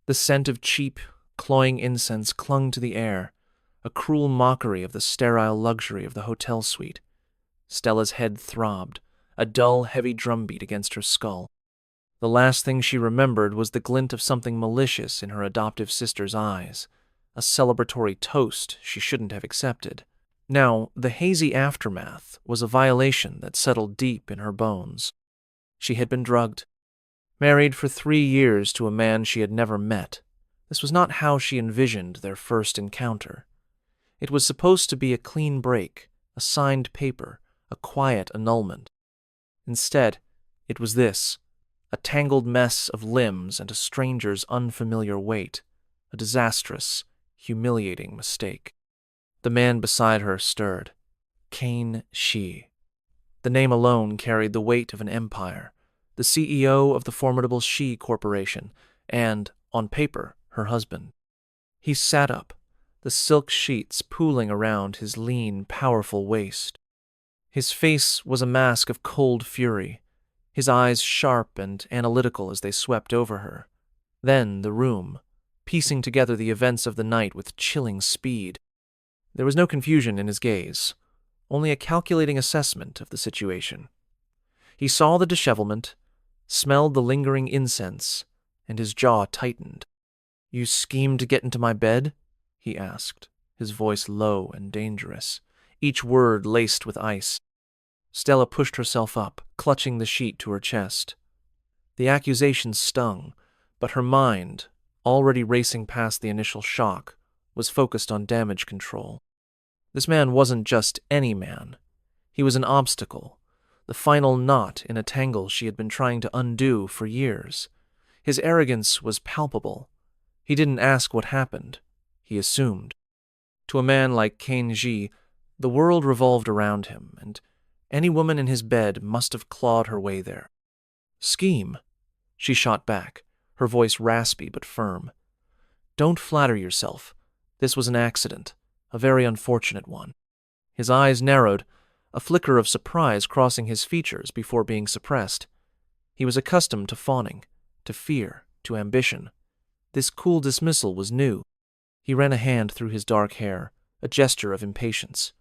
The scent of cheap, cloying incense clung to the air, a cruel mockery of the sterile luxury of the hotel suite. Stella's head throbbed, a dull, heavy drumbeat against her skull. The last thing she remembered was the glint of something malicious in her adoptive sister's eyes, a celebratory toast she shouldn't have accepted. Now, the hazy aftermath was a violation that settled deep in her bones. She had been drugged. Married for 3 years to a man she had never met. This was not how she envisioned their first encounter. It was supposed to be a clean break, a signed paper, a quiet annulment. Instead, it was this, a tangled mess of limbs and a stranger's unfamiliar weight, a disastrous, humiliating mistake. The man beside her stirred. Kane Shi. The name alone carried the weight of an empire, the CEO of the formidable Shi Corporation, and, on paper, her husband. He sat up, the silk sheets pooling around his lean, powerful waist. His face was a mask of cold fury, his eyes sharp and analytical as they swept over her. Then the room, piecing together the events of the night with chilling speed. There was no confusion in his gaze, only a calculating assessment of the situation. He saw the dishevelment, smelled the lingering incense, and his jaw tightened. "You schemed to get into my bed?" he asked, his voice low and dangerous, each word laced with ice. Stella pushed herself up, clutching the sheet to her chest. The accusation stung, but her mind, already racing past the initial shock, was focused on damage control. This man wasn't just any man. He was an obstacle, the final knot in a tangle she had been trying to undo for years. His arrogance was palpable. He didn't ask what happened. He assumed. To a man like Kane Ji, the world revolved around him, and any woman in his bed must have clawed her way there. "Scheme," she shot back, her voice raspy but firm. "Don't flatter yourself. This was an accident, a very unfortunate one." His eyes narrowed, a flicker of surprise crossing his features before being suppressed. He was accustomed to fawning, to fear, to ambition. This cool dismissal was new. He ran a hand through his dark hair, a gesture of impatience.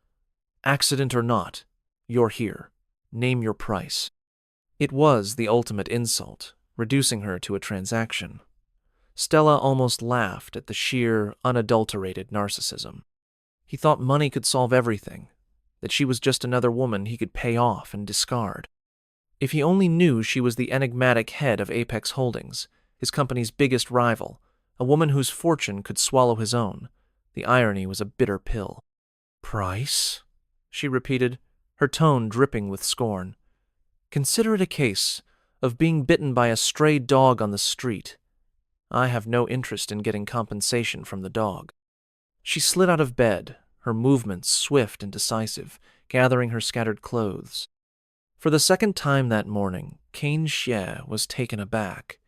"Accident or not, you're here. Name your price." It was the ultimate insult, reducing her to a transaction. Stella almost laughed at the sheer, unadulterated narcissism. He thought money could solve everything, that she was just another woman he could pay off and discard. If he only knew she was the enigmatic head of Apex Holdings, his company's biggest rival, a woman whose fortune could swallow his own, the irony was a bitter pill. "Price?" she repeated, her tone dripping with scorn. "Consider it a case of being bitten by a stray dog on the street. I have no interest in getting compensation from the dog." She slid out of bed, her movements swift and decisive, gathering her scattered clothes. For the second time that morning, Kane Xie was taken aback.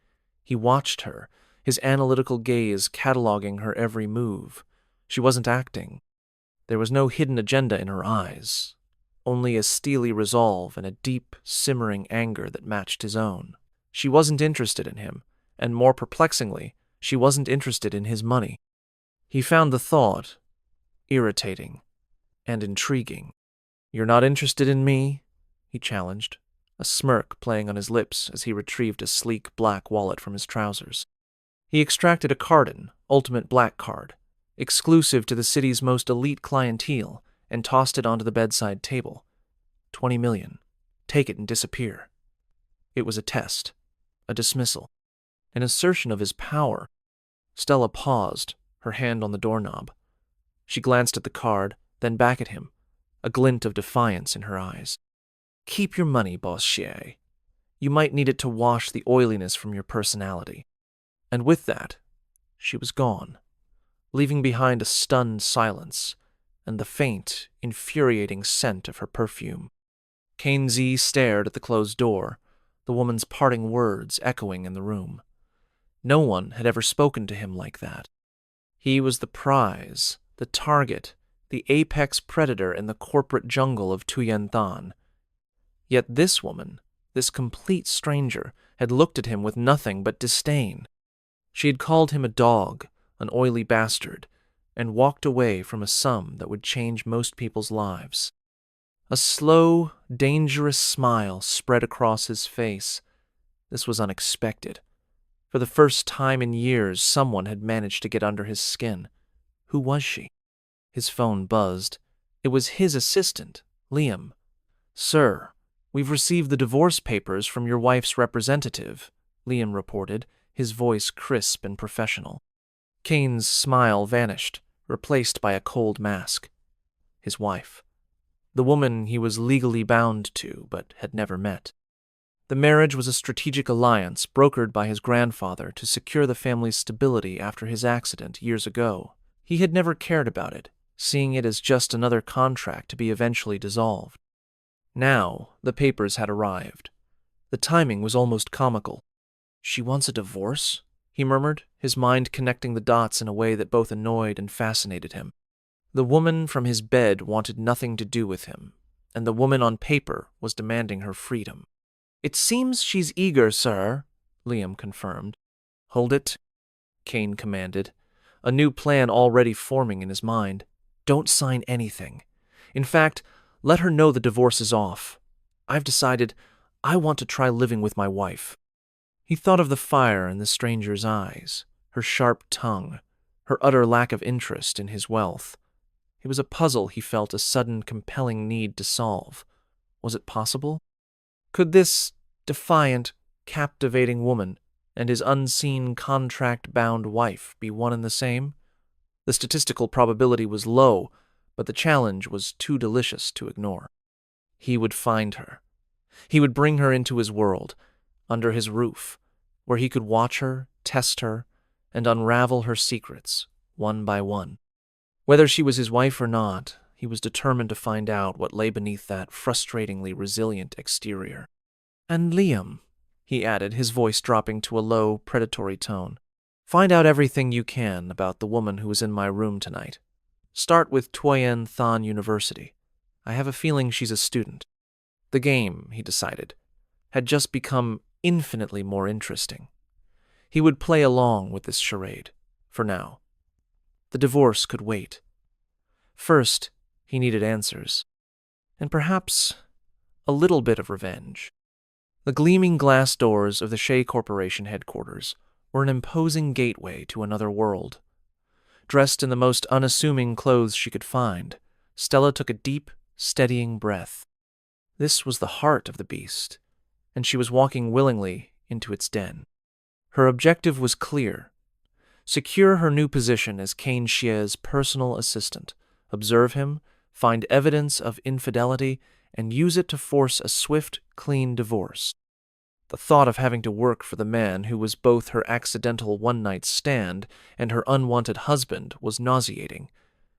He watched her, his analytical gaze cataloging her every move. She wasn't acting. There was no hidden agenda in her eyes, only a steely resolve and a deep, simmering anger that matched his own. She wasn't interested in him, and more perplexingly, she wasn't interested in his money. He found the thought irritating and intriguing. "You're not interested in me?" he challenged, a smirk playing on his lips as he retrieved a sleek black wallet from his trousers. He extracted a cardon, ultimate black card, exclusive to the city's most elite clientele, and tossed it onto the bedside table. 20 million. Take it and disappear. It was a test, a dismissal, an assertion of his power. Stella paused, her hand on the doorknob. She glanced at the card, then back at him, a glint of defiance in her eyes. "Keep your money, Boss Xie. You might need it to wash the oiliness from your personality." And with that, she was gone, leaving behind a stunned silence and the faint, infuriating scent of her perfume. Kane Z stared at the closed door, the woman's parting words echoing in the room. No one had ever spoken to him like that. He was the prize, the target, the apex predator in the corporate jungle of Tuyenthan. Yet this woman, this complete stranger, had looked at him with nothing but disdain. She had called him a dog, an oily bastard, and walked away from a sum that would change most people's lives. A slow, dangerous smile spread across his face. This was unexpected. For the first time in years, someone had managed to get under his skin. Who was she? His phone buzzed. It was his assistant, Liam. "Sir, we've received the divorce papers from your wife's representative," Liam reported, his voice crisp and professional. Kane's smile vanished, replaced by a cold mask. His wife. The woman he was legally bound to, but had never met. The marriage was a strategic alliance brokered by his grandfather to secure the family's stability after his accident years ago. He had never cared about it, seeing it as just another contract to be eventually dissolved. Now, the papers had arrived. The timing was almost comical. "She wants a divorce?" he murmured, his mind connecting the dots in a way that both annoyed and fascinated him. The woman from his bed wanted nothing to do with him, and the woman on paper was demanding her freedom. "It seems she's eager, sir," Liam confirmed. "Hold it," Kane commanded, a new plan already forming in his mind. "Don't sign anything. In fact, let her know the divorce is off. I've decided I want to try living with my wife." He thought of the fire in the stranger's eyes, her sharp tongue, her utter lack of interest in his wealth. It was a puzzle he felt a sudden compelling need to solve. Was it possible? Could this defiant, captivating woman and his unseen contract-bound wife be one and the same? The statistical probability was low, but the challenge was too delicious to ignore. He would find her. He would bring her into his world, under his roof, where he could watch her, test her, and unravel her secrets, one by one. Whether she was his wife or not, he was determined to find out what lay beneath that frustratingly resilient exterior. "And Liam," he added, his voice dropping to a low, predatory tone, "find out everything you can about the woman who was in my room tonight. Start with Toyen Than University. I have a feeling she's a student." The game, he decided, had just become infinitely more interesting. He would play along with this charade, for now. The divorce could wait. First, he needed answers, and perhaps a little bit of revenge. The gleaming glass doors of the Shea Corporation headquarters were an imposing gateway to another world. Dressed in the most unassuming clothes she could find, Stella took a deep, steadying breath. This was the heart of the beast, and she was walking willingly into its den. Her objective was clear: secure her new position as Kane Xie's personal assistant, observe him, find evidence of infidelity, and use it to force a swift, clean divorce. The thought of having to work for the man who was both her accidental one-night stand and her unwanted husband was nauseating,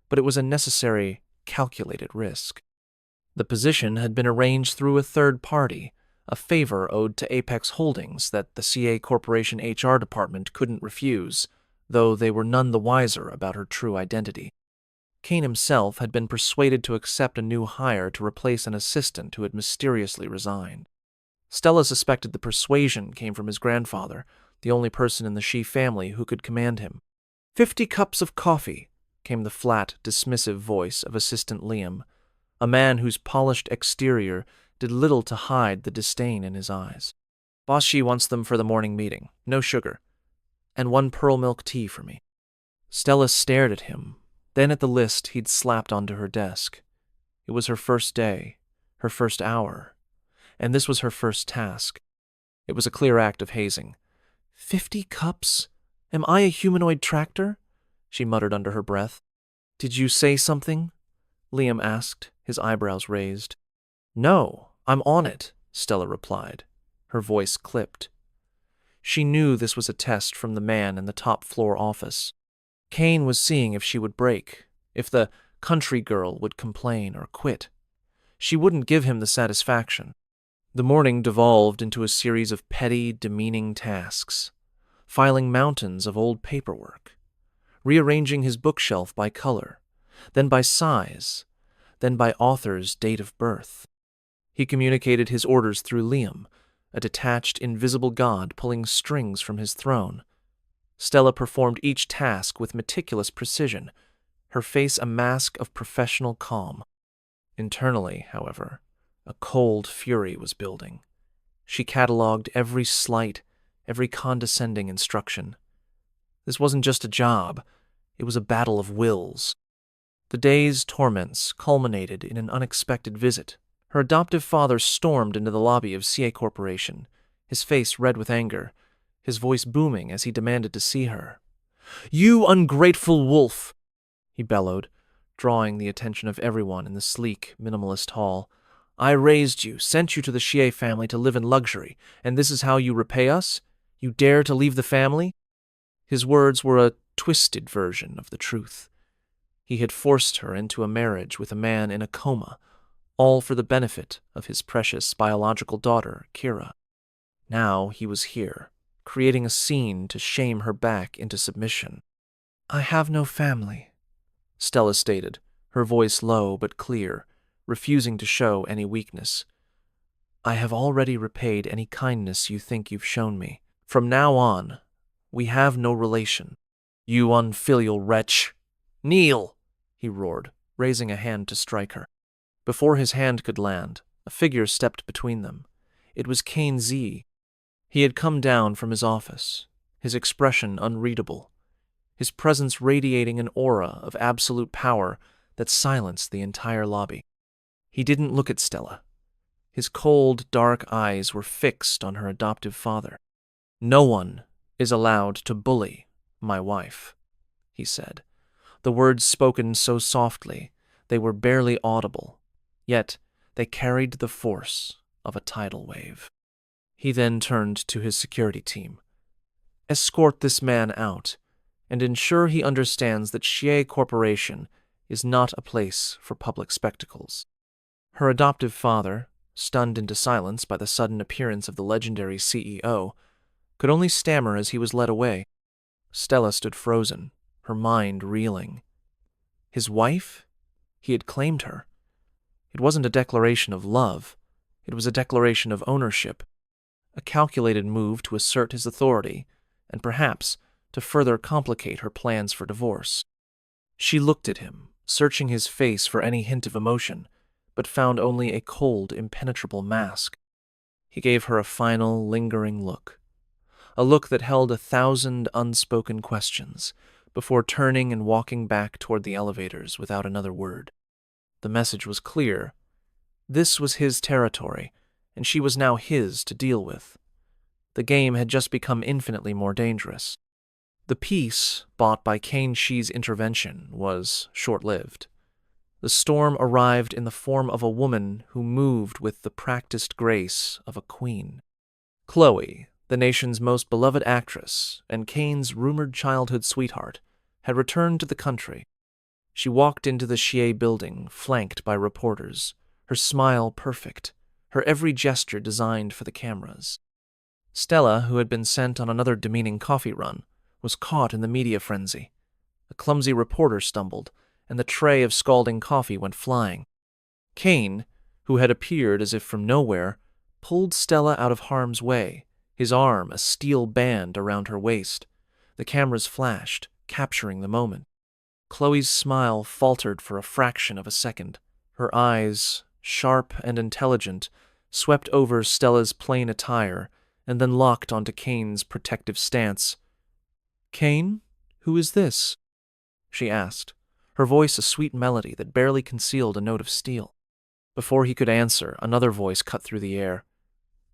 but it was a necessary, calculated risk. The position had been arranged through a third party, a favor owed to Apex Holdings that the CA Corporation HR department couldn't refuse, though they were none the wiser about her true identity. Kane himself had been persuaded to accept a new hire to replace an assistant who had mysteriously resigned. Stella suspected the persuasion came from his grandfather, the only person in the Xi family who could command him. 50 cups of coffee, came the flat, dismissive voice of Assistant Liam, a man whose polished exterior did little to hide the disdain in his eyes. "Boss Xi wants them for the morning meeting. No sugar. And 1 pearl milk tea for me." Stella stared at him, then at the list he'd slapped onto her desk. It was her first day, her first hour, and this was her first task. It was a clear act of hazing. 50 cups? Am I a humanoid tractor?" she muttered under her breath. "Did you say something?" Liam asked, his eyebrows raised. "No, I'm on it," Stella replied, her voice clipped. She knew this was a test from the man in the top-floor office. Kane was seeing if she would break, if the country girl would complain or quit. She wouldn't give him the satisfaction. The morning devolved into a series of petty, demeaning tasks, filing mountains of old paperwork, rearranging his bookshelf by color, then by size, then by author's date of birth. He communicated his orders through Liam, a detached, invisible god pulling strings from his throne. Stella performed each task with meticulous precision, her face a mask of professional calm. Internally, however, a cold fury was building. She catalogued every slight, every condescending instruction. This wasn't just a job, it was a battle of wills. The day's torments culminated in an unexpected visit. Her adoptive father stormed into the lobby of CA Corporation, his face red with anger, his voice booming as he demanded to see her. "You ungrateful wolf!" he bellowed, drawing the attention of everyone in the sleek, minimalist hall. "I raised you, sent you to the Xie family to live in luxury, and this is how you repay us? You dare to leave the family?" His words were a twisted version of the truth. He had forced her into a marriage with a man in a coma, all for the benefit of his precious biological daughter, Kira. Now he was here, creating a scene to shame her back into submission. "I have no family," Stella stated, her voice low but clear, refusing to show any weakness. "I have already repaid any kindness you think you've shown me. From now on, we have no relation." "You unfilial wretch! Kneel!" he roared, raising a hand to strike her. Before his hand could land, a figure stepped between them. It was Kane Z. He had come down from his office, his expression unreadable, his presence radiating an aura of absolute power that silenced the entire lobby. He didn't look at Stella. His cold, dark eyes were fixed on her adoptive father. "No one is allowed to bully my wife," he said. The words spoken so softly, they were barely audible, yet they carried the force of a tidal wave. He then turned to his security team. "Escort this man out, and ensure he understands that Xie Corporation is not a place for public spectacles." Her adoptive father, stunned into silence by the sudden appearance of the legendary CEO, could only stammer as he was led away. Stella stood frozen, her mind reeling. His wife? He had claimed her. It wasn't a declaration of love. It was a declaration of ownership. A calculated move to assert his authority, and perhaps to further complicate her plans for divorce. She looked at him, searching his face for any hint of emotion, but found only a cold, impenetrable mask. He gave her a final, lingering look, a look that held 1,000 unspoken questions, before turning and walking back toward the elevators without another word. The message was clear. This was his territory, and she was now his to deal with. The game had just become infinitely more dangerous. The peace, bought by Kane Shi's intervention, was short-lived. The storm arrived in the form of a woman who moved with the practiced grace of a queen. Chloe, the nation's most beloved actress and Kane's rumored childhood sweetheart, had returned to the country. She walked into the Xie building, flanked by reporters, her smile perfect, her every gesture designed for the cameras. Stella, who had been sent on another demeaning coffee run, was caught in the media frenzy. A clumsy reporter stumbled, and the tray of scalding coffee went flying. Kane, who had appeared as if from nowhere, pulled Stella out of harm's way, his arm a steel band around her waist. The cameras flashed, capturing the moment. Chloe's smile faltered for a fraction of a second. Her eyes, sharp and intelligent, swept over Stella's plain attire and then locked onto Kane's protective stance. "Kane, who is this?" she asked, her voice a sweet melody that barely concealed a note of steel. Before he could answer, another voice cut through the air.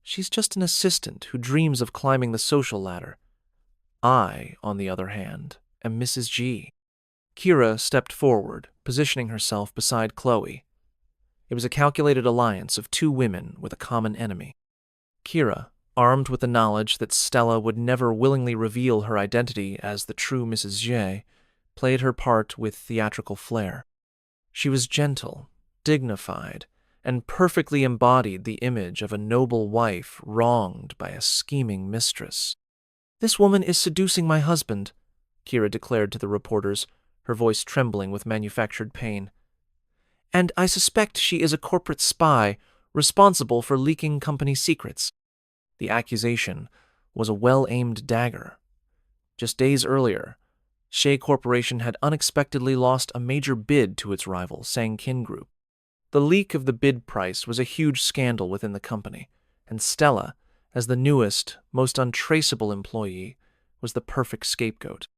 "She's just an assistant who dreams of climbing the social ladder. I, on the other hand, am Mrs. G." Kira stepped forward, positioning herself beside Chloe. It was a calculated alliance of two women with a common enemy. Kira, armed with the knowledge that Stella would never willingly reveal her identity as the true Mrs. J, played her part with theatrical flair. She was gentle, dignified, and perfectly embodied the image of a noble wife wronged by a scheming mistress. "This woman is seducing my husband," Kira declared to the reporters, her voice trembling with manufactured pain. "And I suspect she is a corporate spy responsible for leaking company secrets." The accusation was a well-aimed dagger. Just days earlier, Shea Corporation had unexpectedly lost a major bid to its rival, Sang-Kin Group. The leak of the bid price was a huge scandal within the company, and Stella, as the newest, most untraceable employee, was the perfect scapegoat.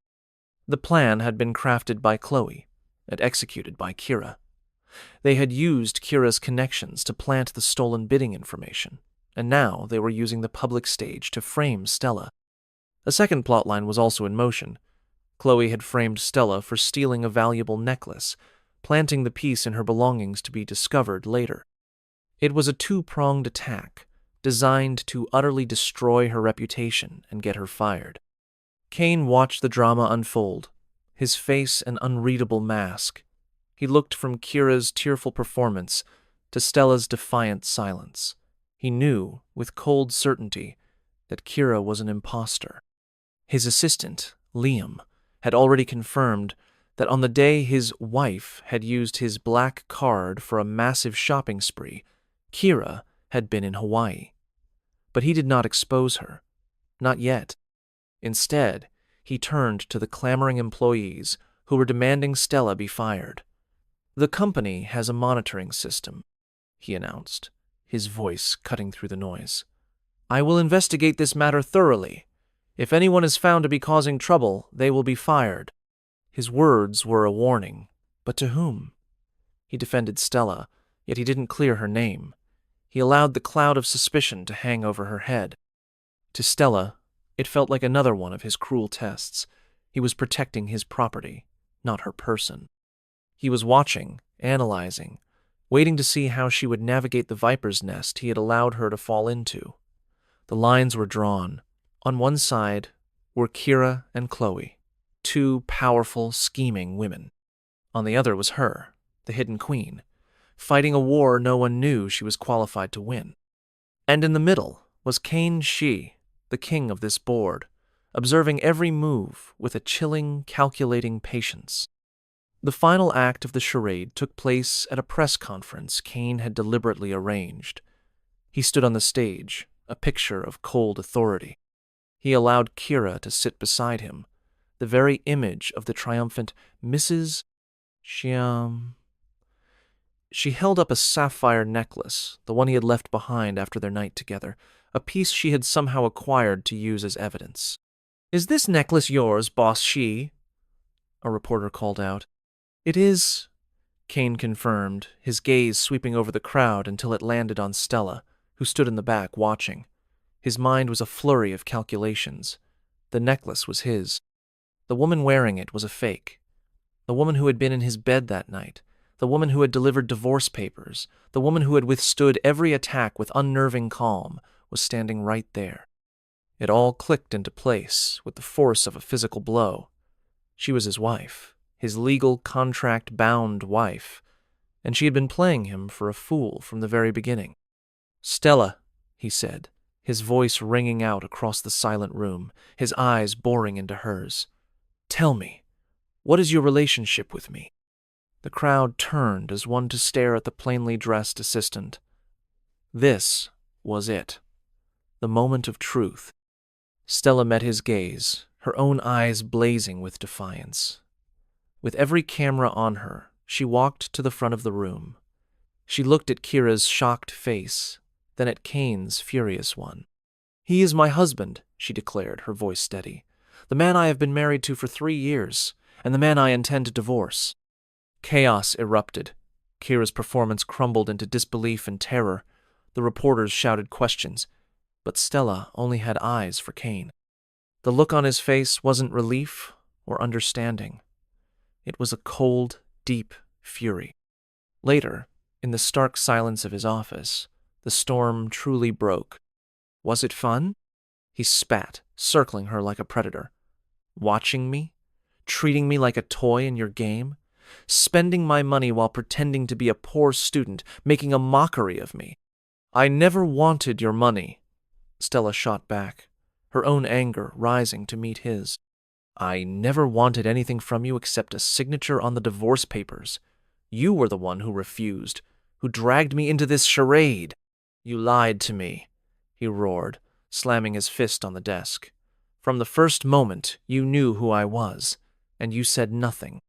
The plan had been crafted by Chloe and executed by Kira. They had used Kira's connections to plant the stolen bidding information, and now they were using the public stage to frame Stella. A second plotline was also in motion. Chloe had framed Stella for stealing a valuable necklace, planting the piece in her belongings to be discovered later. It was a two-pronged attack, designed to utterly destroy her reputation and get her fired. Kane watched the drama unfold, his face an unreadable mask. He looked from Kira's tearful performance to Stella's defiant silence. He knew, with cold certainty, that Kira was an imposter. His assistant, Liam, had already confirmed that on the day his wife had used his black card for a massive shopping spree, Kira had been in Hawaii. But he did not expose her. Not yet. Instead, he turned to the clamoring employees who were demanding Stella be fired. "The company has a monitoring system," he announced, his voice cutting through the noise. "I will investigate this matter thoroughly. If anyone is found to be causing trouble, they will be fired." His words were a warning, but to whom? He defended Stella, yet he didn't clear her name. He allowed the cloud of suspicion to hang over her head. To Stella, it felt like another one of his cruel tests. He was protecting his property, not her person. He was watching, analyzing, waiting to see how she would navigate the viper's nest he had allowed her to fall into. The lines were drawn. On one side were Kira and Chloe, two powerful, scheming women. On the other was her, the hidden queen, fighting a war no one knew she was qualified to win. And in the middle was Kane Shi, the king of this board, observing every move with a chilling, calculating patience. The final act of the charade took place at a press conference Kane had deliberately arranged. He stood on the stage, a picture of cold authority. He allowed Kira to sit beside him, the very image of the triumphant Mrs. Xiam. She held up a sapphire necklace, the one he had left behind after their night together, a piece she had somehow acquired to use as evidence. "Is this necklace yours, Boss Shi?" a reporter called out. "It is," Kane confirmed, his gaze sweeping over the crowd until it landed on Stella, who stood in the back watching. His mind was a flurry of calculations. The necklace was his. The woman wearing it was a fake. The woman who had been in his bed that night, the woman who had delivered divorce papers, the woman who had withstood every attack with unnerving calm, was standing right there. It all clicked into place with the force of a physical blow. She was his wife, his legal contract-bound wife, and she had been playing him for a fool from the very beginning. "Stella," he said, his voice ringing out across the silent room, his eyes boring into hers. "Tell me, what is your relationship with me?" The crowd turned as one to stare at the plainly dressed assistant. This was it. The moment of truth. Stella met his gaze, her own eyes blazing with defiance. With every camera on her, she walked to the front of the room. She looked at Kira's shocked face, then at Kane's furious one. "He is my husband," she declared, her voice steady. "The man I have been married to for 3 years, and the man I intend to divorce." Chaos erupted. Kira's performance crumbled into disbelief and terror. The reporters shouted questions, but Stella only had eyes for Kane. The look on his face wasn't relief or understanding. It was a cold, deep fury. Later, in the stark silence of his office, the storm truly broke. "Was it fun?" He spat, circling her like a predator. "Watching me? Treating me like a toy in your game? Spending my money while pretending to be a poor student, making a mockery of me?" "I never wanted your money," Stella shot back, her own anger rising to meet his. "I never wanted anything from you except a signature on the divorce papers. You were the one who refused, who dragged me into this charade. You lied to me," he roared, slamming his fist on the desk. From the first moment, you knew who I was, and you said nothing.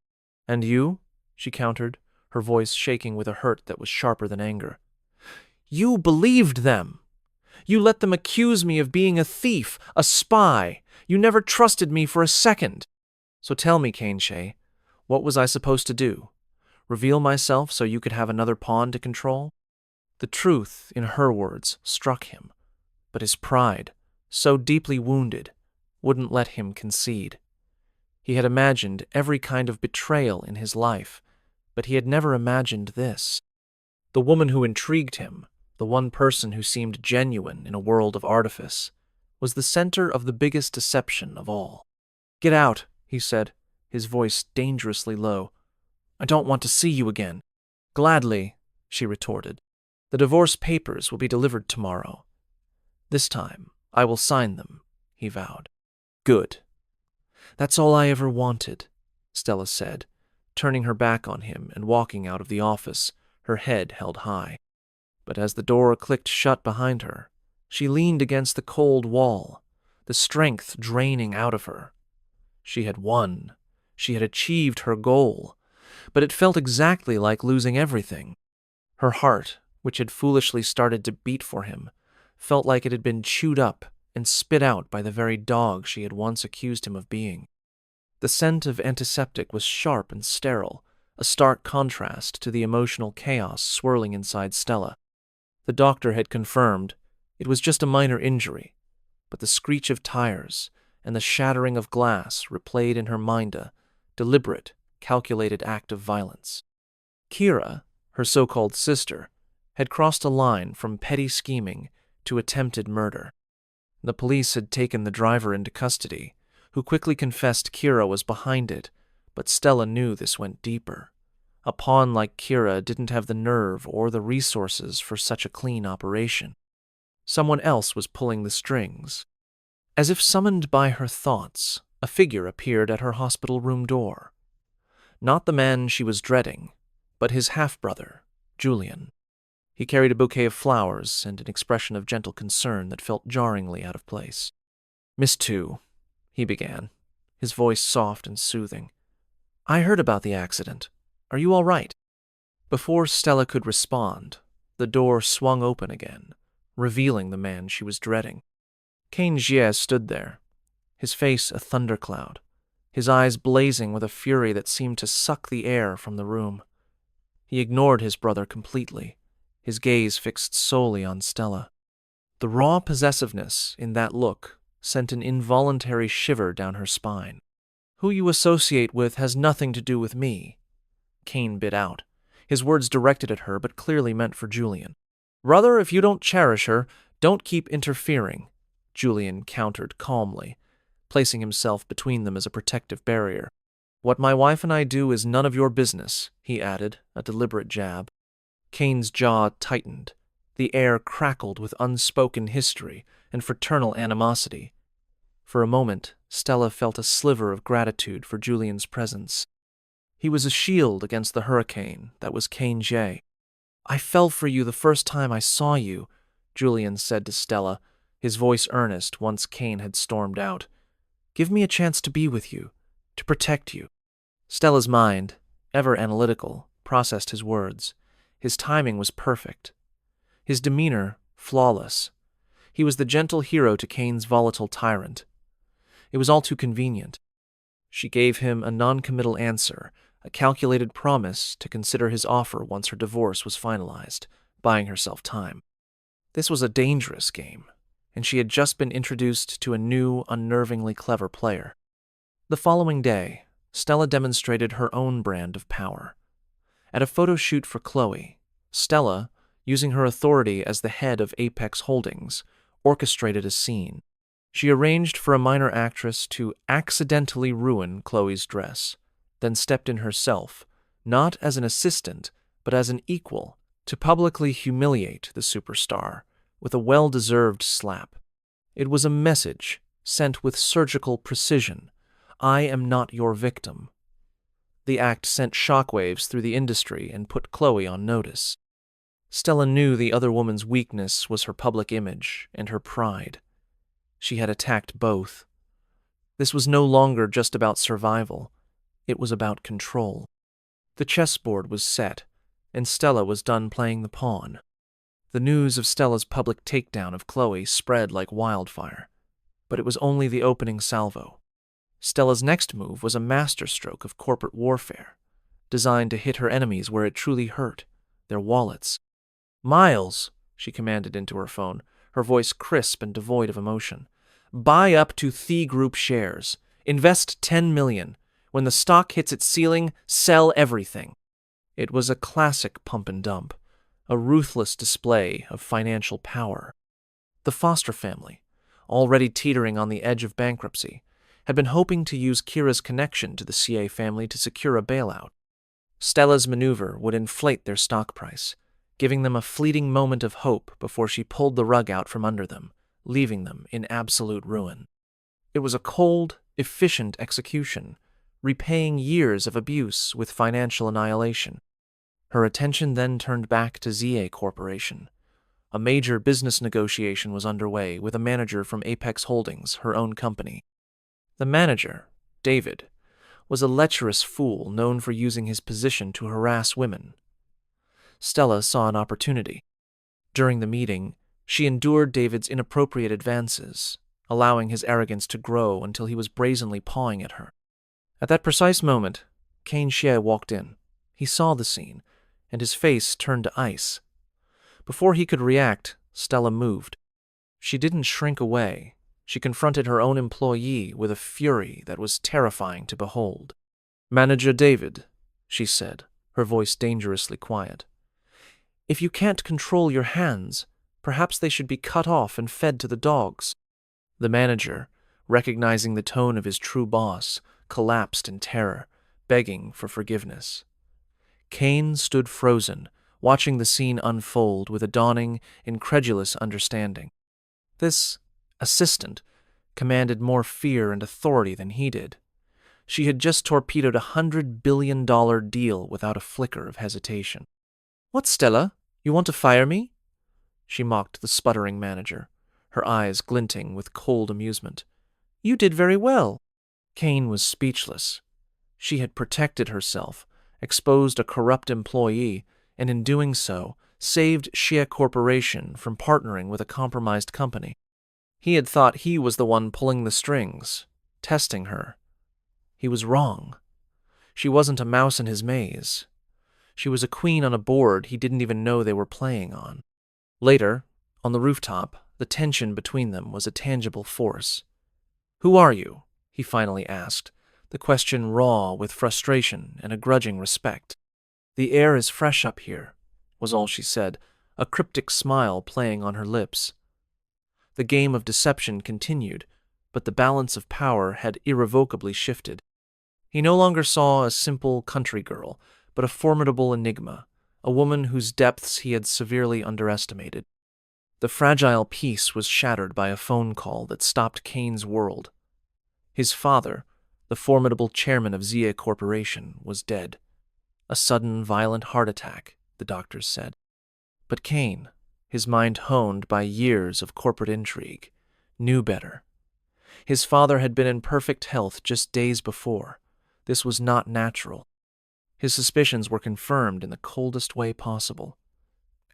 And you? She countered, her voice shaking with a hurt that was sharper than anger. You believed them! You let them accuse me of being a thief, a spy. You never trusted me for a second. So tell me, Kane, what was I supposed to do? Reveal myself so you could have another pawn to control? The truth, in her words, struck him, but his pride, so deeply wounded, wouldn't let him concede. He had imagined every kind of betrayal in his life, but he had never imagined this. The woman who intrigued him, the one person who seemed genuine in a world of artifice, was the center of the biggest deception of all. Get out, he said, his voice dangerously low. I don't want to see you again. Gladly, she retorted. The divorce papers will be delivered tomorrow. This time, I will sign them, he vowed. Good. That's all I ever wanted, Stella said, turning her back on him and walking out of the office, her head held high. But as the door clicked shut behind her, she leaned against the cold wall, the strength draining out of her. She had won. She had achieved her goal, but it felt exactly like losing everything. Her heart, which had foolishly started to beat for him, felt like it had been chewed up and spit out by the very dog she had once accused him of being. The scent of antiseptic was sharp and sterile, a stark contrast to the emotional chaos swirling inside Stella. The doctor had confirmed it was just a minor injury, but the screech of tires and the shattering of glass replayed in her mind a deliberate, calculated act of violence. Kira, her so-called sister, had crossed a line from petty scheming to attempted murder. The police had taken the driver into custody, who quickly confessed Kira was behind it, but Stella knew this went deeper. A pawn like Kira didn't have the nerve or the resources for such a clean operation. Someone else was pulling the strings. As if summoned by her thoughts, a figure appeared at her hospital room door. Not the man she was dreading, but his half-brother, Julian. He carried a bouquet of flowers and an expression of gentle concern that felt jarringly out of place. Miss Tu, he began, his voice soft and soothing. I heard about the accident. Are you all right? Before Stella could respond, the door swung open again, revealing the man she was dreading. Kane Jie stood there, his face a thundercloud, his eyes blazing with a fury that seemed to suck the air from the room. He ignored his brother completely, his gaze fixed solely on Stella. The raw possessiveness in that look sent an involuntary shiver down her spine. Who you associate with has nothing to do with me, Kane bit out, his words directed at her but clearly meant for Julian. Brother, if you don't cherish her, don't keep interfering, Julian countered calmly, placing himself between them as a protective barrier. What my wife and I do is none of your business, he added, a deliberate jab. Kane's jaw tightened. The air crackled with unspoken history and fraternal animosity. For a moment, Stella felt a sliver of gratitude for Julian's presence. He was a shield against the hurricane that was Kane Jie. I fell for you the first time I saw you, Julian said to Stella, his voice earnest once Kane had stormed out. Give me a chance to be with you, to protect you. Stella's mind, ever analytical, processed his words. His timing was perfect. His demeanor, flawless. He was the gentle hero to Kane's volatile tyrant. It was all too convenient. She gave him a non-committal answer, a calculated promise to consider his offer once her divorce was finalized, buying herself time. This was a dangerous game, and she had just been introduced to a new, unnervingly clever player. The following day, Stella demonstrated her own brand of power. At a photo shoot for Chloe, Stella, using her authority as the head of Apex Holdings, orchestrated a scene. She arranged for a minor actress to accidentally ruin Chloe's dress, then stepped in herself, not as an assistant, but as an equal, to publicly humiliate the superstar with a well-deserved slap. It was a message sent with surgical precision. I am not your victim. The act sent shockwaves through the industry and put Chloe on notice. Stella knew the other woman's weakness was her public image and her pride. She had attacked both. This was no longer just about survival. It was about control. The chessboard was set, and Stella was done playing the pawn. The news of Stella's public takedown of Chloe spread like wildfire, but it was only the opening salvo. Stella's next move was a masterstroke of corporate warfare, designed to hit her enemies where it truly hurt, their wallets. "Miles," she commanded into her phone, her voice crisp and devoid of emotion. "Buy up to The Group shares. Invest 10 million. When the stock hits its ceiling, sell everything." It was a classic pump and dump, a ruthless display of financial power. The Foster family, already teetering on the edge of bankruptcy, had been hoping to use Kira's connection to the CA family to secure a bailout. Stella's maneuver would inflate their stock price, giving them a fleeting moment of hope before she pulled the rug out from under them, leaving them in absolute ruin. It was a cold, efficient execution, repaying years of abuse with financial annihilation. Her attention then turned back to ZA Corporation. A major business negotiation was underway with a manager from Apex Holdings, her own company. The manager, David, was a lecherous fool known for using his position to harass women. Stella saw an opportunity. During the meeting, she endured David's inappropriate advances, allowing his arrogance to grow until he was brazenly pawing at her. At that precise moment, Kane Xie walked in. He saw the scene, and his face turned to ice. Before he could react, Stella moved. She didn't shrink away. She confronted her own employee with a fury that was terrifying to behold. "Manager David," she said, her voice dangerously quiet. "If you can't control your hands, perhaps they should be cut off and fed to the dogs." The manager, recognizing the tone of his true boss, collapsed in terror, begging for forgiveness. Kane stood frozen, watching the scene unfold with a dawning, incredulous understanding. This assistant commanded more fear and authority than he did. She had just torpedoed $100 billion deal without a flicker of hesitation. "What, Stella? You want to fire me?" She mocked the sputtering manager, her eyes glinting with cold amusement. "You did very well." Kane was speechless. She had protected herself, exposed a corrupt employee, and in doing so, saved Xie Corporation from partnering with a compromised company. He had thought he was the one pulling the strings, testing her. He was wrong. She wasn't a mouse in his maze. She was a queen on a board he didn't even know they were playing on. Later, on the rooftop, the tension between them was a tangible force. "Who are you?" he finally asked, the question raw with frustration and a grudging respect. "The air is fresh up here," was all she said, a cryptic smile playing on her lips. The game of deception continued, but the balance of power had irrevocably shifted. He no longer saw a simple country girl, but a formidable enigma, a woman whose depths he had severely underestimated. The fragile peace was shattered by a phone call that stopped Kane's world. His father, the formidable chairman of Zia Corporation, was dead. A sudden, violent heart attack, the doctors said. But Kane, his mind honed by years of corporate intrigue, knew better. His father had been in perfect health just days before. This was not natural. His suspicions were confirmed in the coldest way possible.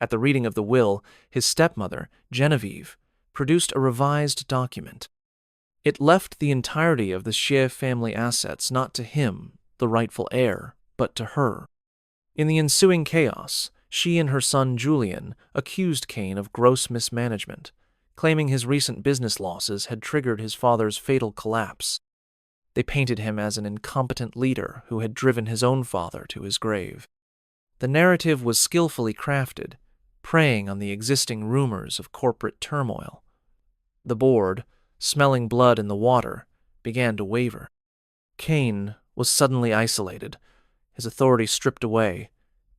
At the reading of the will, his stepmother, Genevieve, produced a revised document. It left the entirety of the Xie family assets not to him, the rightful heir, but to her. In the ensuing chaos, she and her son Julian accused Kane of gross mismanagement, claiming his recent business losses had triggered his father's fatal collapse. They painted him as an incompetent leader who had driven his own father to his grave. The narrative was skillfully crafted, preying on the existing rumors of corporate turmoil. The board, smelling blood in the water, began to waver. Kane was suddenly isolated, his authority stripped away,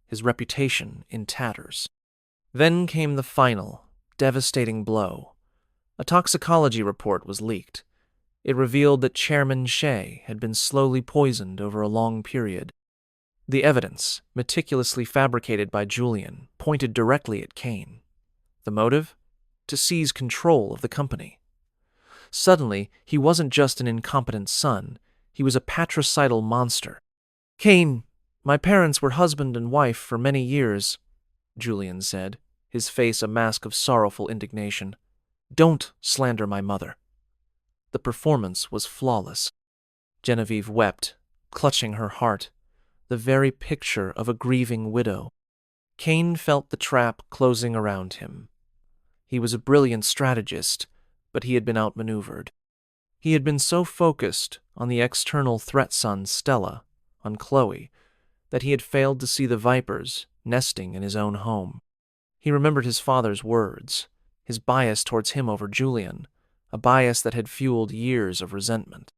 his reputation in tatters. Then came the final, devastating blow. A toxicology report was leaked. It revealed that Chairman Xie had been slowly poisoned over a long period. The evidence, meticulously fabricated by Julian, pointed directly at Kane. The motive? To seize control of the company. Suddenly, he wasn't just an incompetent son, he was a patricidal monster. "Cain, my parents were husband and wife for many years," Julian said, his face a mask of sorrowful indignation. "Don't slander my mother." The performance was flawless. Genevieve wept, clutching her heart, the very picture of a grieving widow. Cain felt the trap closing around him. He was a brilliant strategist, but he had been outmaneuvered. He had been so focused on the external threat son Stella, on Chloe, that he had failed to see the vipers nesting in his own home. He remembered his father's words, his bias towards him over Julian, a bias that had fueled years of resentment.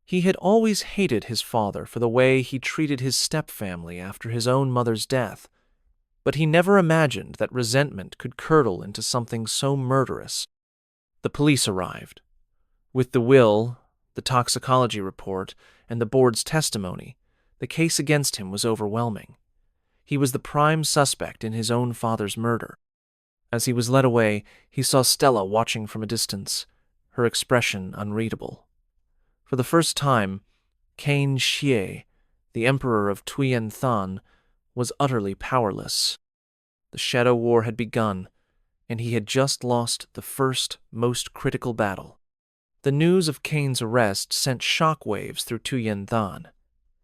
He had always hated his father for the way he treated his stepfamily after his own mother's death, but he never imagined that resentment could curdle into something so murderous. The police arrived. With the will, the toxicology report, and the board's testimony, the case against him was overwhelming. He was the prime suspect in his own father's murder. As he was led away, he saw Stella watching from a distance, her expression unreadable. For the first time, Cain Xie, the emperor of Tuyen Than, was utterly powerless. The Shadow War had begun, and he had just lost the first, most critical battle. The news of Cain's arrest sent shockwaves through Tuyen Than.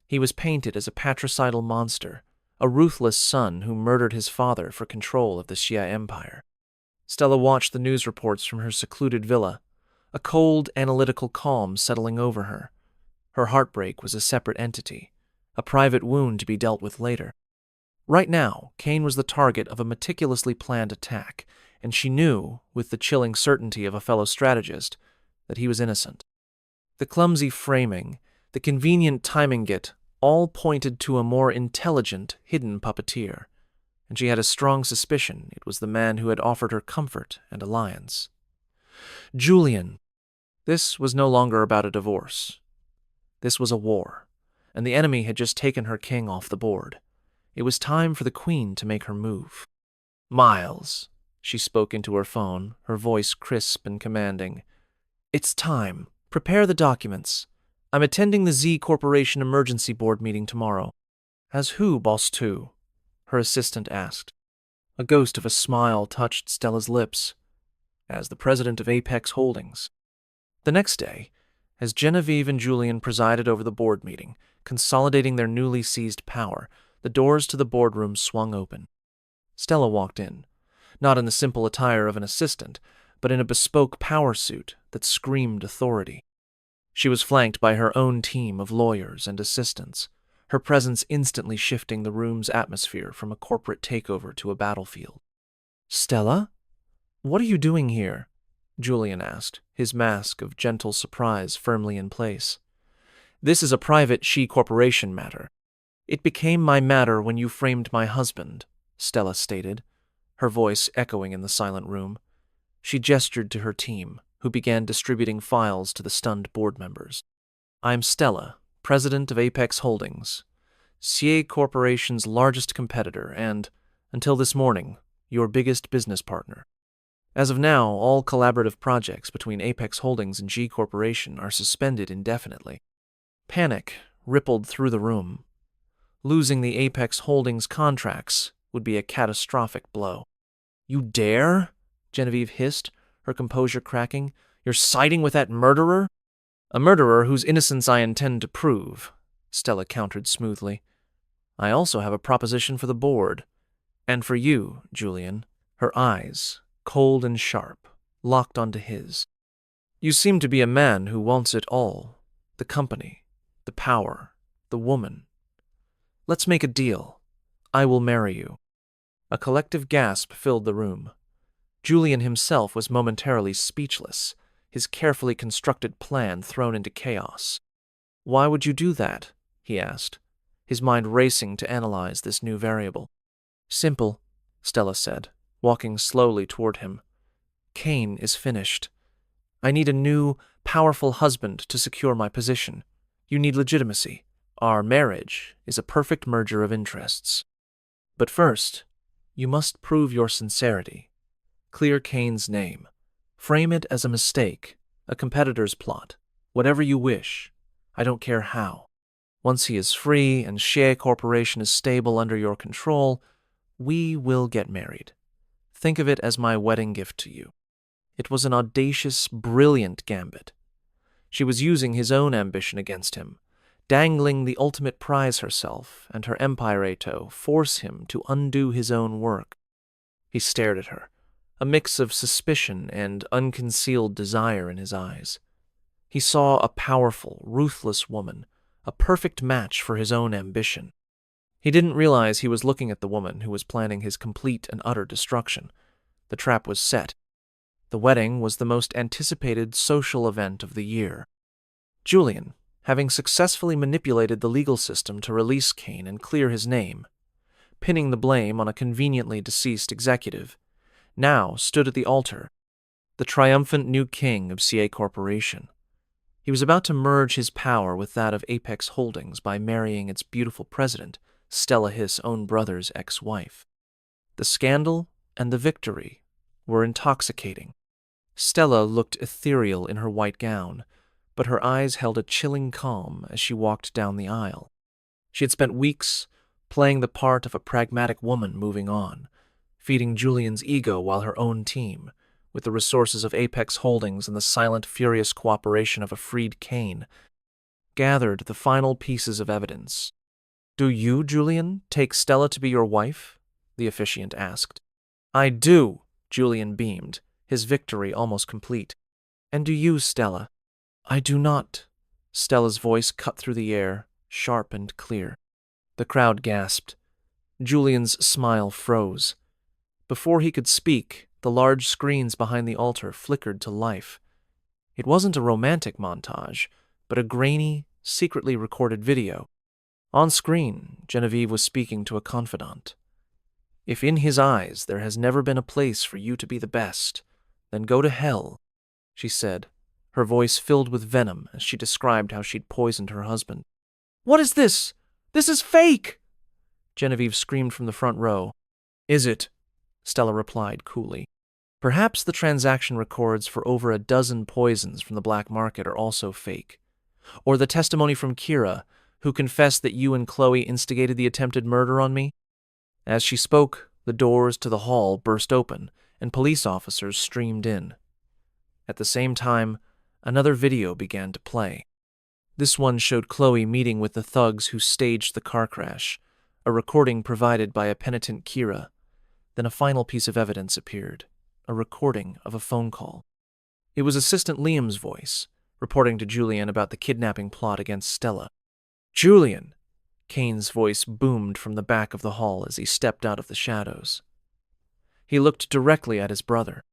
He was painted as a patricidal monster, a ruthless son who murdered his father for control of the Xia Empire. Stella watched the news reports from her secluded villa, a cold, analytical calm settling over her. Her heartbreak was a separate entity, a private wound to be dealt with later. Right now, Cain was the target of a meticulously planned attack, and she knew, with the chilling certainty of a fellow strategist, that he was innocent. The clumsy framing, the convenient timing it, all pointed to a more intelligent, hidden puppeteer, and she had a strong suspicion it was the man who had offered her comfort and alliance. Julian. This was no longer about a divorce. This was a war, and the enemy had just taken her king off the board. It was time for the queen to make her move. "Miles," she spoke into her phone, her voice crisp and commanding. "It's time. Prepare the documents. I'm attending the Z Corporation Emergency Board meeting tomorrow." "As who, Boss 2?" her assistant asked. A ghost of a smile touched Stella's lips. "As the president of Apex Holdings." The next day, as Genevieve and Julian presided over the board meeting, consolidating their newly seized power, the doors to the boardroom swung open. Stella walked in, not in the simple attire of an assistant, but in a bespoke power suit that screamed authority. She was flanked by her own team of lawyers and assistants, her presence instantly shifting the room's atmosphere from a corporate takeover to a battlefield. "Stella? What are you doing here?" Julian asked, his mask of gentle surprise firmly in place. "This is a private She Corporation matter. It became my matter when you framed my husband," Stella stated, her voice echoing in the silent room. She gestured to her team, who began distributing files to the stunned board members. "I'm Stella, president of Apex Holdings, CA Corporation's largest competitor and, until this morning, your biggest business partner. As of now, all collaborative projects between Apex Holdings and G Corporation are suspended indefinitely." Panic rippled through the room. Losing the Apex Holdings contracts would be a catastrophic blow. "You dare?" Genevieve hissed, her composure cracking. "You're siding with that murderer?" "A murderer whose innocence I intend to prove," Stella countered smoothly. "I also have a proposition for the board. And for you, Julian." Her eyes, cold and sharp, locked onto his. "You seem to be a man who wants it all. The company, the power, the woman. Let's make a deal. I will marry you." A collective gasp filled the room. Julian himself was momentarily speechless, his carefully constructed plan thrown into chaos. "Why would you do that?" he asked, his mind racing to analyze this new variable. "Simple," Stella said, walking slowly toward him. "Cain is finished. I need a new, powerful husband to secure my position. You need legitimacy. Our marriage is a perfect merger of interests. But first, you must prove your sincerity. Clear Cain's name. Frame it as a mistake, A competitor's plot. Whatever you wish. I don't care how. Once he is free and Xie Corporation is stable under your control, we will get married. Think of it as my wedding gift to you." It was an audacious, brilliant gambit. She was using his own ambition against him, dangling the ultimate prize herself and her empire to force him to undo his own work. He stared at her, a mix of suspicion and unconcealed desire in his eyes. He saw a powerful, ruthless woman, a perfect match for his own ambition. He didn't realize he was looking at the woman who was planning his complete and utter destruction. The trap was set. The wedding was the most anticipated social event of the year. Julian, having successfully manipulated the legal system to release Kane and clear his name, pinning the blame on a conveniently deceased executive, now stood at the altar, the triumphant new king of CA Corporation. He was about to merge his power with that of Apex Holdings by marrying its beautiful president, Stella His' own brother's ex-wife. The scandal and the victory were intoxicating. Stella looked ethereal in her white gown, but her eyes held a chilling calm as she walked down the aisle. She had spent weeks playing the part of a pragmatic woman moving on, feeding Julian's ego while her own team, with the resources of Apex Holdings and the silent, furious cooperation of a freed Kane, gathered the final pieces of evidence. "Do you, Julian, take Stella to be your wife?" the officiant asked. "I do," Julian beamed, his victory almost complete. "And do you, Stella?" "I do not." Stella's voice cut through the air, sharp and clear. The crowd gasped. Julian's smile froze. Before he could speak, the large screens behind the altar flickered to life. It wasn't a romantic montage, but a grainy, secretly recorded video. On screen, Genevieve was speaking to a confidant. "If in his eyes there has never been a place for you to be the best, then go to hell," she said, her voice filled with venom as she described how she'd poisoned her husband. "What is this? This is fake!" Genevieve screamed from the front row. "Is it?" Stella replied coolly. "Perhaps the transaction records for over a dozen poisons from the black market are also fake. Or the testimony from Kira, who confessed that you and Chloe instigated the attempted murder on me." As she spoke, the doors to the hall burst open, and police officers streamed in. At the same time, another video began to play. This one showed Chloe meeting with the thugs who staged the car crash, a recording provided by a penitent Kira. Then a final piece of evidence appeared, a recording of a phone call. It was Assistant Liam's voice, reporting to Julian about the kidnapping plot against Stella. "Julian!" Kane's voice boomed from the back of the hall as he stepped out of the shadows. He looked directly at his brother.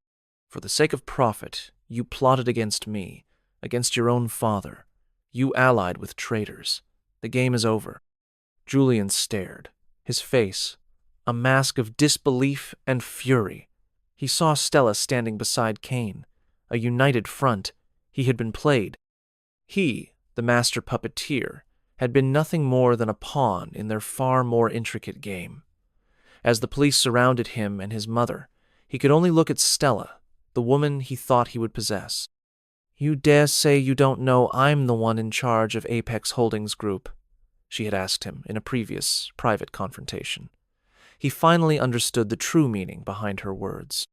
"For the sake of profit, you plotted against me, against your own father. You allied with traitors. The game is over." Julian stared, his face a mask of disbelief and fury. He saw Stella standing beside Kane, a united front. He had been played. He, the master puppeteer, had been nothing more than a pawn in their far more intricate game. As the police surrounded him and his mother, he could only look at Stella, the woman he thought he would possess. "You dare say you don't know I'm the one in charge of Apex Holdings Group?" she had asked him in a previous, private confrontation. He finally understood the true meaning behind her words.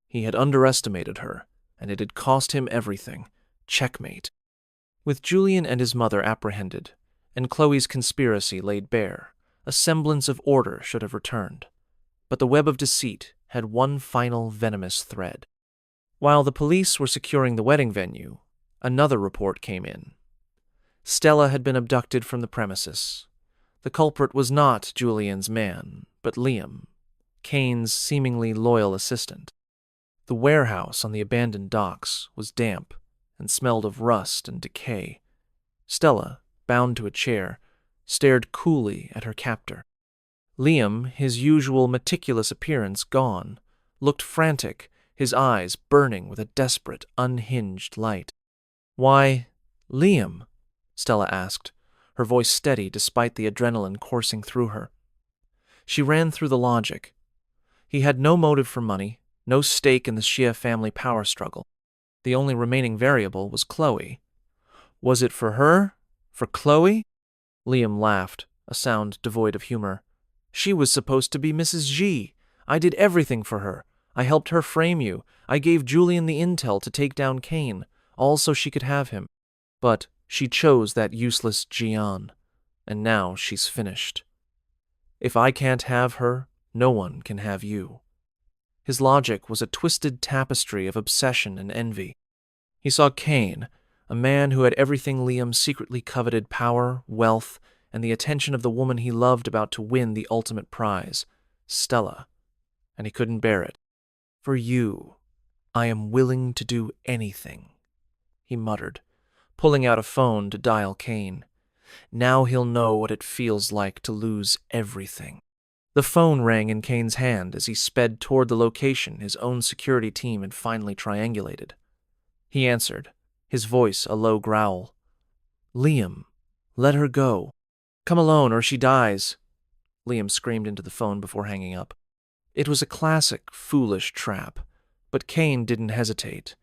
He had underestimated her, and it had cost him everything. Checkmate. With Julian and his mother apprehended, and Chloe's conspiracy laid bare, a semblance of order should have returned. But the web of deceit had one final venomous thread. While the police were securing the wedding venue, another report came in. Stella had been abducted from the premises. The culprit was not Julian's man, but Liam, Kane's seemingly loyal assistant. The warehouse on the abandoned docks was damp and smelled of rust and decay. Stella, bound to a chair, stared coolly at her captor. Liam, his usual meticulous appearance gone, looked frantic, his eyes burning with a desperate, unhinged light. "Why, Liam?" Stella asked, her voice steady despite the adrenaline coursing through her. She ran through the logic. He had no motive for money, no stake in the Xie family power struggle. The only remaining variable was Chloe. Was it for her? For Chloe? Liam laughed, a sound devoid of humor. She was supposed to be Mrs. G. I did everything for her. I helped her frame you. I gave Julian the intel to take down Kane, all so she could have him. But she chose that useless Gian, and now she's finished. If I can't have her, no one can have you. His logic was a twisted tapestry of obsession and envy. He saw Kane, a man who had everything Liam secretly coveted: power, wealth, and the attention of the woman he loved, about to win the ultimate prize, Stella, and he couldn't bear it. For you, I am willing to do anything, he muttered, pulling out a phone to dial Kane. Now he'll know what it feels like to lose everything. The phone rang in Kane's hand as he sped toward the location his own security team had finally triangulated. He answered, his voice a low growl. Liam, let her go. Come alone or she dies, Liam screamed into the phone before hanging up. It was a classic, foolish trap, but Kane didn't hesitate.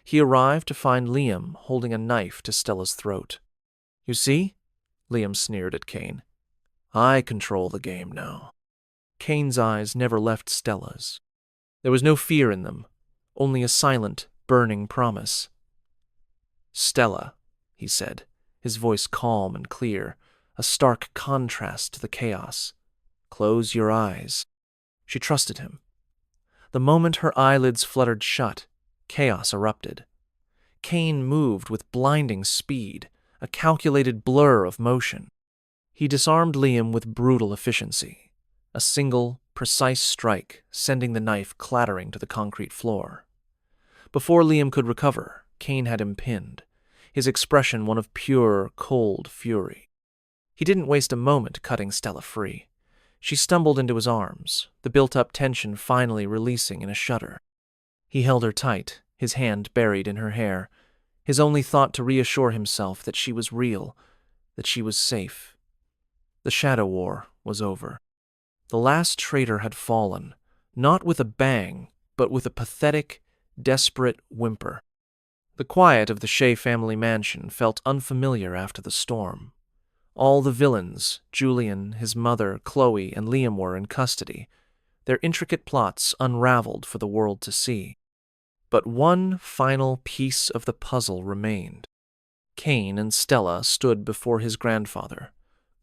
He arrived to find Liam holding a knife to Stella's throat. You see? Liam sneered at Kane. I control the game now. Kane's eyes never left Stella's. There was no fear in them, only a silent, burning promise. Stella, he said, his voice calm and clear, a stark contrast to the chaos. Close your eyes. She trusted him. The moment her eyelids fluttered shut, chaos erupted. Kane moved with blinding speed, a calculated blur of motion. He disarmed Liam with brutal efficiency, a single, precise strike sending the knife clattering to the concrete floor. Before Liam could recover, Kane had him pinned, his expression one of pure, cold fury. He didn't waste a moment cutting Stella free. She stumbled into his arms, the built-up tension finally releasing in a shudder. He held her tight, his hand buried in her hair, his only thought to reassure himself that she was real, that she was safe. The Shadow War was over. The last traitor had fallen, not with a bang, but with a pathetic, desperate whimper. The quiet of the Shea family mansion felt unfamiliar after the storm. All the villains, Julian, his mother, Chloe, and Liam, were in custody, their intricate plots unraveled for the world to see. But one final piece of the puzzle remained. Kane and Stella stood before his grandfather,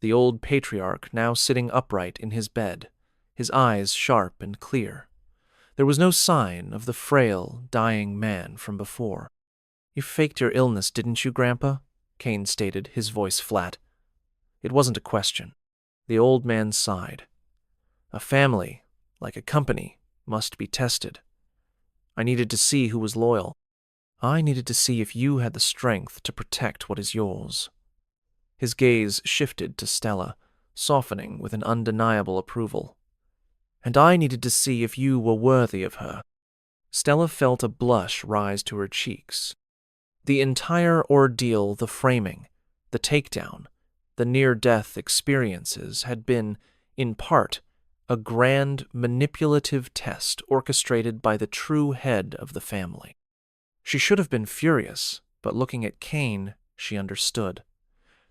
the old patriarch now sitting upright in his bed, his eyes sharp and clear. There was no sign of the frail, dying man from before. You faked your illness, didn't you, Grandpa? Kane stated, his voice flat. It wasn't a question. The old man sighed. A family, like a company, must be tested. I needed to see who was loyal. I needed to see if you had the strength to protect what is yours. His gaze shifted to Stella, softening with an undeniable approval. And I needed to see if you were worthy of her. Stella felt a blush rise to her cheeks. The entire ordeal, the framing, the takedown, the near-death experiences had been, in part, a grand manipulative test orchestrated by the true head of the family. She should have been furious, but looking at Kane, she understood.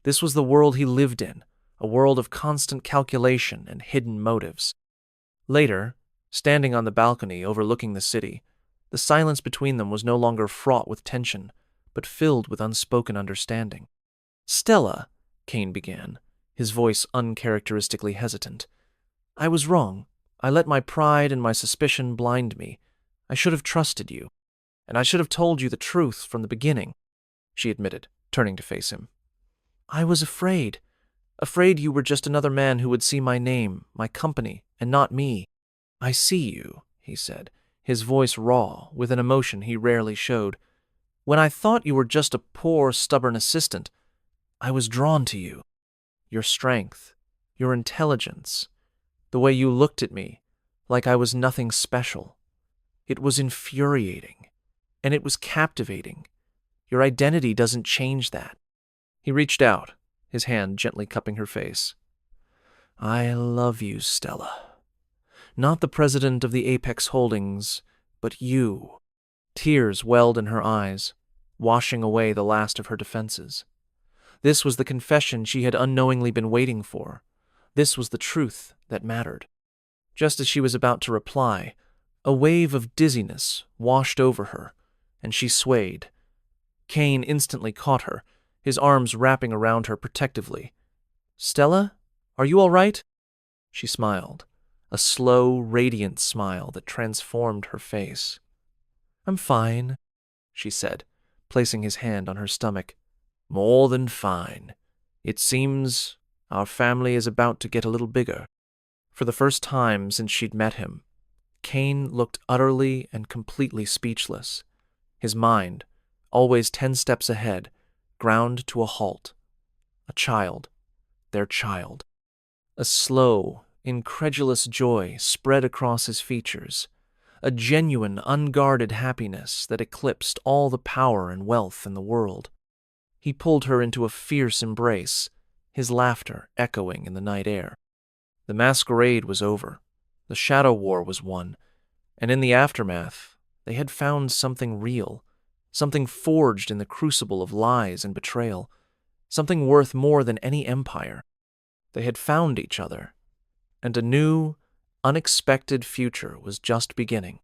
This was the world he lived in, a world of constant calculation and hidden motives. Later, standing on the balcony overlooking the city, the silence between them was no longer fraught with tension, but filled with unspoken understanding. Stella, Kane began, his voice uncharacteristically hesitant. I was wrong. I let my pride and my suspicion blind me. I should have trusted you. And I should have told you the truth from the beginning, she admitted, turning to face him. I was afraid. Afraid you were just another man who would see my name, my company, and not me. I see you, he said, his voice raw, with an emotion he rarely showed. When I thought you were just a poor, stubborn assistant, I was drawn to you. Your strength, your intelligence, the way you looked at me, like I was nothing special. It was infuriating, and it was captivating. Your identity doesn't change that. He reached out, his hand gently cupping her face. I love you, Stella. Not the president of the Apex Holdings, but you. Tears welled in her eyes, washing away the last of her defenses. This was the confession she had unknowingly been waiting for. This was the truth that mattered. Just as she was about to reply, a wave of dizziness washed over her, and she swayed. Kane instantly caught her, his arms wrapping around her protectively. "Stella, are you all right?" She smiled, a slow, radiant smile that transformed her face. "I'm fine," she said, placing his hand on her stomach. "More than fine. It seems our family is about to get a little bigger." For the first time since she'd met him, Kane looked utterly and completely speechless. His mind, always 10 steps ahead, ground to a halt. A child. Their child. A slow, incredulous joy spread across his features, a genuine, unguarded happiness that eclipsed all the power and wealth in the world. He pulled her into a fierce embrace, his laughter echoing in the night air. The masquerade was over, the shadow war was won, and in the aftermath, they had found something real, something forged in the crucible of lies and betrayal, something worth more than any empire. They had found each other, and a new, unexpected future was just beginning.